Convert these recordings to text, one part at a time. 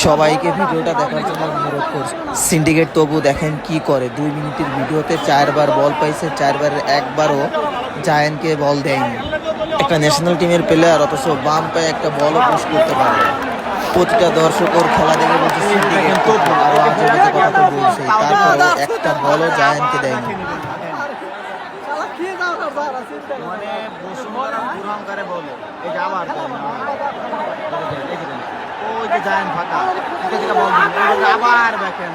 সবাইকে ভিডিওটা দেখার জন্য অনুরোধ করছি। সিন্ডিকেট তবু দেখেন কি করে, 2 মিনিটের ভিডিওতে 4বার বল পাইছে, 4বারের একবারও জায়ান্টকে বল দেয়নি। একটা ন্যাশনাল টিমের প্লেয়ার অথচ বাম পায়ে একটা বলও পুশ করতে পারে। প্রতিটা দর্শক ওর খেলা দেখে বলছে সিন্ডিকেট তবু, আরো আজে বাজে কথা তো বলছেই, তারপরে একটা বলও জায়ান্টকে দেয়নি। মানে বসুন্ধরা দুরঙ্কারে বলে এই যে আবার ওই যে জায়ান্ট ফাঁকা থেকে বল আবার দেখেন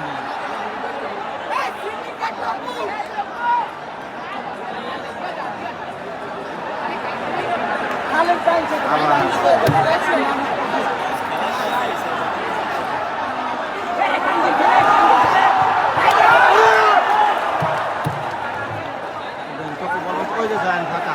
ওই যে জায়ান্ট ফাঁকা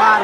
আবার